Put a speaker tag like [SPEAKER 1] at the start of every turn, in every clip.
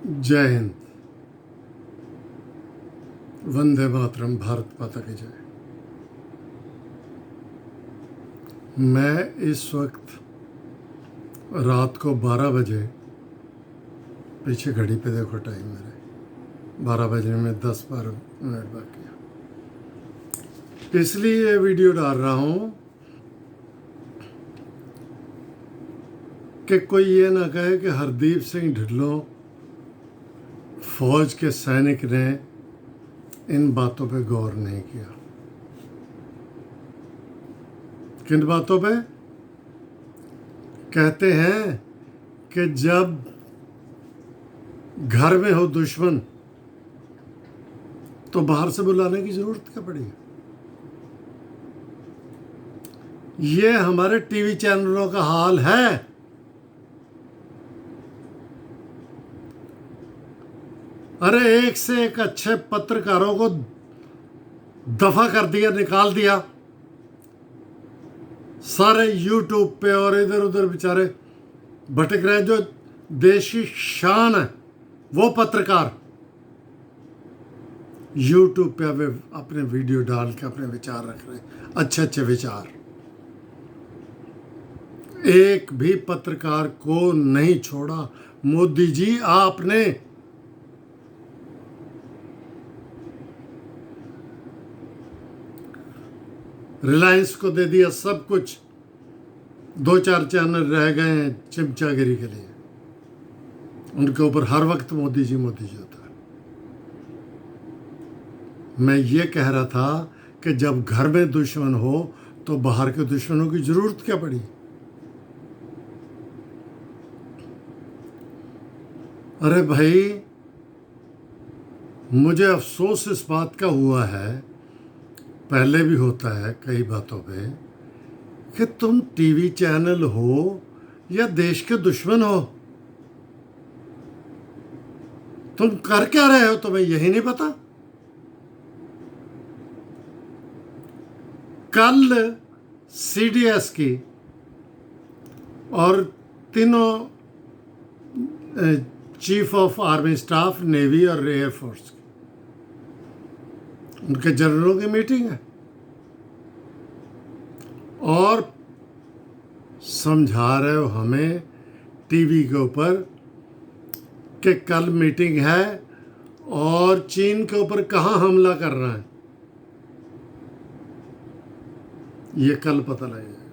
[SPEAKER 1] जय हिंद। वंदे मातरम। भारत माता की जय। मैं इस वक्त रात को 12 बजे, पीछे घड़ी पे देखो टाइम मेरे, 12 बजने में 10-12 मिनट बाकी है, इसलिए ये वीडियो डाल रहा हूँ कि कोई ये ना कहे कि हरदीप सिंह ढिल्लों फौज के सैनिक ने इन बातों पे गौर नहीं किया। किन बातों पे? कहते हैं कि जब घर में हो दुश्मन तो बाहर से बुलाने की जरूरत क्या पड़ी? ये हमारे टीवी चैनलों का हाल है। अरे एक से एक अच्छे पत्रकारों को दफा कर दिया, निकाल दिया। सारे यूट्यूब पे और इधर उधर बेचारे भटक रहे हैं। जो देश की शान है वो पत्रकार यूट्यूब पे अब अपने वीडियो डाल के अपने विचार रख रहे हैं, अच्छे अच्छे विचार। एक भी पत्रकार को नहीं छोड़ा मोदी जी आपने। रिलायंस को दे दिया सब कुछ, 2-4 चैनल रह गए हैं चिमचागिरी के लिए। उनके ऊपर हर वक्त मोदी जी होता है। मैं ये कह रहा था कि जब घर में दुश्मन हो तो बाहर के दुश्मनों की जरूरत क्या पड़ी? अरे भाई, मुझे अफसोस इस बात का हुआ है, पहले भी होता है कई बातों पे, कि तुम टीवी चैनल हो या देश के दुश्मन हो, तुम कर क्या रहे हो तुम्हें यही नहीं पता? कल सीडीएस की और तीनों chief of army staff, navy और एयरफोर्स की, उनके जनरलों की मीटिंग है और समझा रहे हो हमें टीवी के ऊपर कि कल मीटिंग है और चीन के ऊपर कहाँ हमला कर रहा है, ये कल पता लगेगा।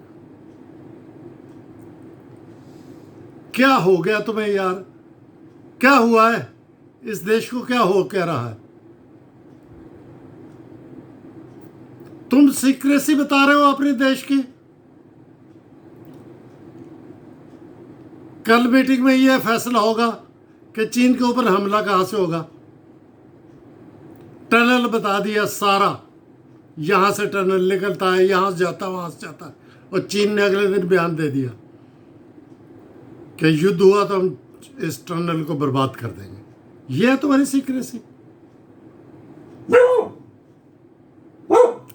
[SPEAKER 1] क्या हो गया तुम्हें यार? क्या हुआ है इस देश को? क्या हो क्या रहा है? तुम सीक्रेसी बता रहे हो अपने देश की। कल मीटिंग में यह फैसला होगा कि चीन के ऊपर हमला कहां से होगा। टनल बता दिया सारा, यहां से टनल निकलता है, यहां से जाता है, वहां से जाता है, और चीन ने अगले दिन बयान दे दिया कि युद्ध हुआ तो हम इस टनल को बर्बाद कर देंगे। यह है तुम्हारी सीक्रेसी।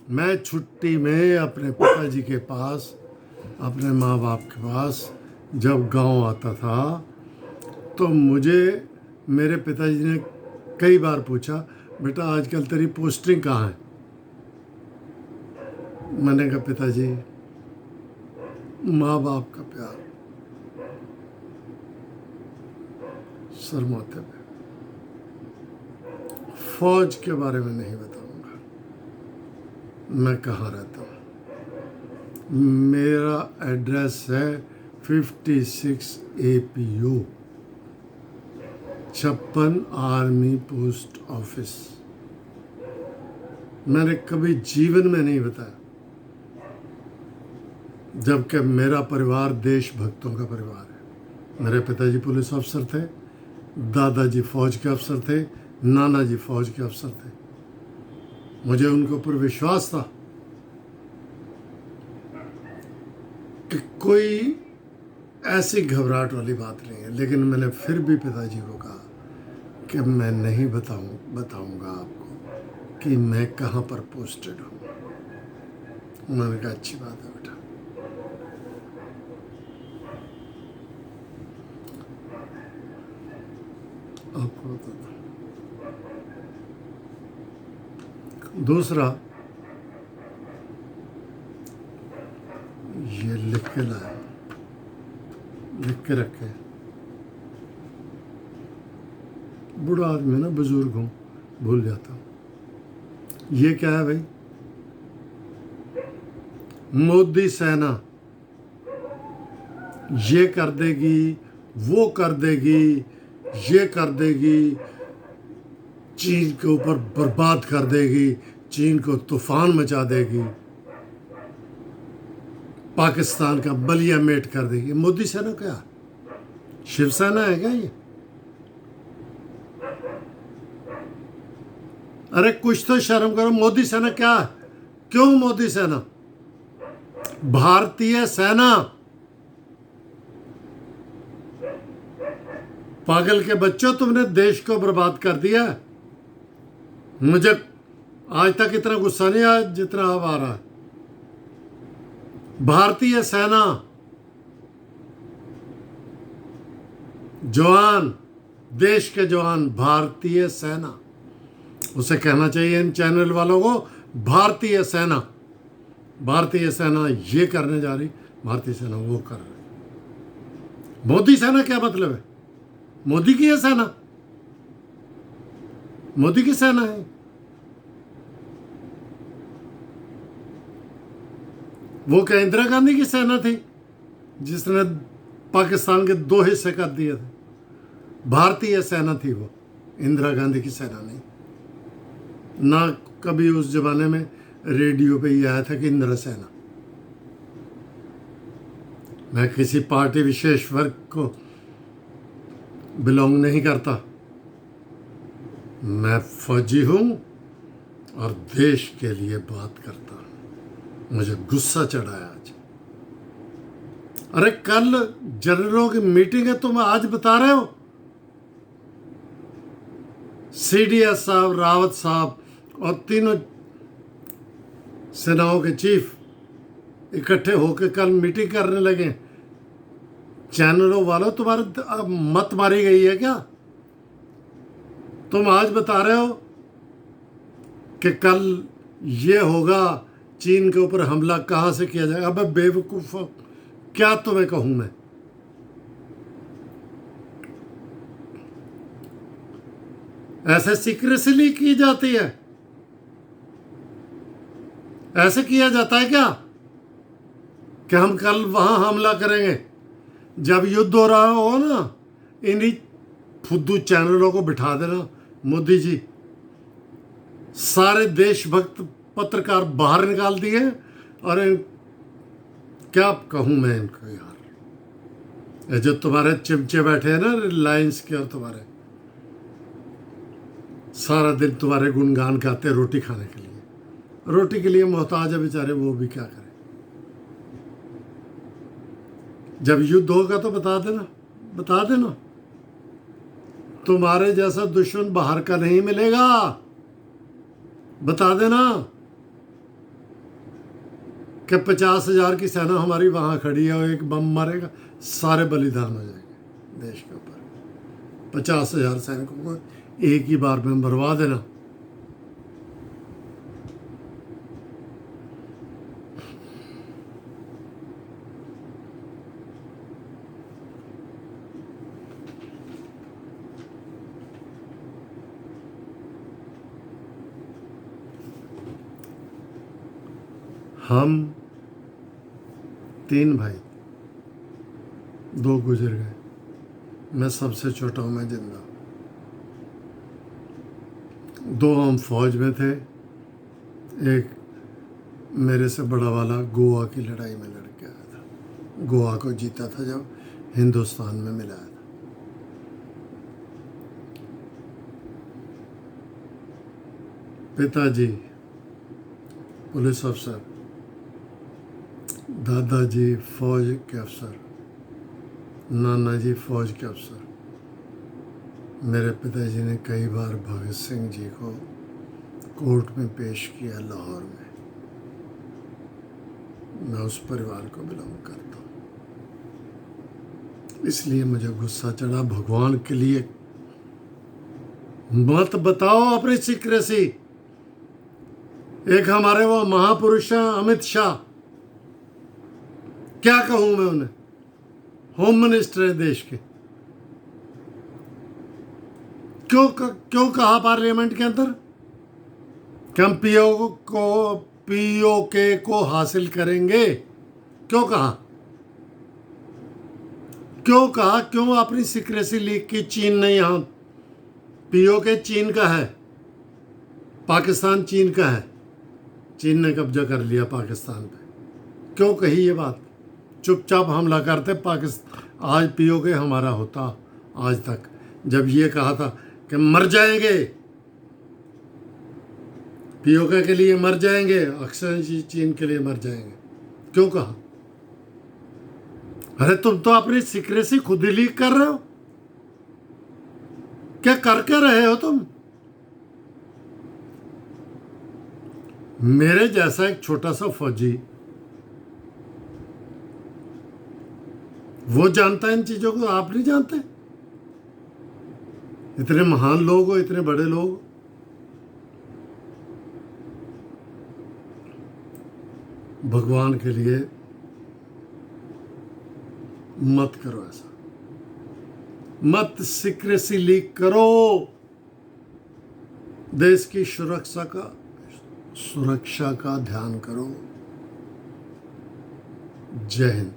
[SPEAKER 1] मैं छुट्टी में अपने पिताजी के पास, अपने माँ बाप के पास जब गांव आता था तो मुझे मेरे पिताजी ने कई बार पूछा, बेटा आजकल तेरी पोस्टिंग कहाँ है? मैंने कहा पिताजी, माँ बाप का प्यार सर माथे पे। फौज के बारे में नहीं बताऊंगा मैं कहाँ रहता हूँ। मेरा एड्रेस है 56 APU, 56 आर्मी पोस्ट ऑफिस। मैंने कभी जीवन में नहीं बताया, जबकि मेरा परिवार देशभक्तों का परिवार है। मेरे पिताजी पुलिस अफसर थे, दादाजी फौज के अफसर थे, नाना जी फौज के अफसर थे। मुझे उनके ऊपर विश्वास था कि कोई ऐसी घबराहट वाली बात नहीं है, लेकिन मैंने फिर भी पिताजी को कहा कि मैं नहीं बताऊंगा आपको कि मैं कहाँ पर पोस्टेड हूँ। उन्होंने कहा अच्छी बात है बेटा। आपको बताता हूँ। दूसरा, ये लिख के लाया, लिख के रखे। बूढ़ा आदमी ना, बुजुर्ग हूँ, भूल जाता हूँ। ये क्या है भाई? मोदी सेना ये कर देगी, वो कर देगी, ये कर देगी, चीन के ऊपर बर्बाद कर देगी, चीन को तूफान मचा देगी, पाकिस्तान का बलिया मेट कर देगी। मोदी सेना क्या? शिवसेना है क्या ये? अरे कुछ तो शर्म करो। मोदी सेना क्या? क्यों मोदी सेना? भारतीय सेना। पागल के बच्चों, तुमने देश को बर्बाद कर दिया। मुझे आज तक इतना गुस्सा नहीं आया जितना अब आ रहा है। भारतीय सेना, जवान, देश के जवान, भारतीय सेना। उसे कहना चाहिए इन चैनल वालों को, भारतीय सेना। भारतीय सेना ये करने जा रही, भारतीय सेना वो कर रही। मोदी सेना क्या मतलब है? मोदी की है सेना? मोदी की सेना है? वो क्या इंदिरा गांधी की सेना थी जिसने पाकिस्तान के 2 हिस्से कर दिए थे? भारतीय सेना थी वो, इंदिरा गांधी की सेना नहीं। ना कभी उस जमाने में रेडियो पे ये आया था कि इंदिरा सेना। मैं किसी पार्टी विशेष वर्ग को बिलोंग नहीं करता। मैं फौजी हूं और देश के लिए बात करता हूं। मुझे गुस्सा चढ़ा है आज। अरे कल जनरलों की मीटिंग है, तुम आज बता रहे हो? सीडीएस साहब, रावत साहब और तीनों सेनाओं के चीफ इकट्ठे होकर कल मीटिंग करने लगे। चैनलों वालों, तुम्हारे मत मारी गई है क्या? तुम आज बता रहे हो कि कल ये होगा, चीन के ऊपर हमला कहां से किया जाएगा? अबे बेवकूफ, क्या तुम्हें कहूं मैं? ऐसे सीक्रेटली की जाती है? ऐसे किया जाता है क्या कि हम कल वहां हमला करेंगे? जब युद्ध हो रहा हो ना, इन्हीं फुद्दू चैनलों को बिठा देना। मोदी जी सारे देशभक्त पत्रकार बाहर निकाल दिए। और क्या कहूं मैं इनको यार, ये जो तुम्हारे चिमचे बैठे हैं ना रिलायंस के, और तुम्हारे सारा दिन तुम्हारे गुणगान गाते रोटी खाने के लिए। रोटी के लिए मोहताज है बेचारे, वो भी क्या करें। जब युद्ध होगा तो बता देना, बता देना। तुम्हारे जैसा दुश्मन बाहर का नहीं मिलेगा, बता देना कि 50,000 की सेना हमारी वहां खड़ी है और एक बम मारेगा, सारे बलिदान हो जाएंगे देश के ऊपर। 50,000 सैनिकों को एक ही बार में मरवा देना। हम 3 भाई, 2 गुजर गए। मैं सबसे छोटा हूँ, मैं जिंदा। 2 हम फौज में थे। एक मेरे से बड़ा वाला गोवा की लड़ाई में लड़ के आया था। गोवा को जीता था जब हिंदुस्तान में मिलाया था। पिताजी पुलिस अफसर, दादाजी फौज के अफसर, नाना जी फौज के अफसर। मेरे पिताजी ने कई बार भगत सिंह जी को कोर्ट में पेश किया लाहौर में। मैं उस परिवार को बिलोंग करता हूँ, इसलिए मुझे गुस्सा चढ़ा। भगवान के लिए मत बताओ अपनी सीक्रेसी। एक हमारे वो महापुरुष हैं अमित शाह, क्या कहूं मैं उन्हें, होम मिनिस्टर है देश के। क्यों कहा पार्लियामेंट के अंदर कि हम पीओके को हासिल करेंगे? क्यों कहा? क्यों अपनी सीक्रेसी लीक की? चीन ने यहां, पीओके चीन का है, पाकिस्तान चीन का है, चीन ने कब्जा कर लिया पाकिस्तान पे। क्यों कही ये बात? चुपचाप हमला करते पाकिस्तान, आज पीओके हमारा होता आज तक। जब ये कहा था कि मर जाएंगे, पीओके के लिए मर जाएंगे, अक्सर चीन के लिए मर जाएंगे, क्यों कहा? अरे तुम तो अपनी सीक्रेसी खुद ही लीक कर रहे हो। क्या करके रहे हो तुम? मेरे जैसा एक छोटा सा फौजी, वो जानता है इन चीजों को, आप नहीं जानते? इतने महान लोग हो, इतने बड़े लोग, भगवान के लिए मत करो ऐसा, मत सीक्रेसी लीक करो। देश की सुरक्षा का ध्यान करो। जय हिंद।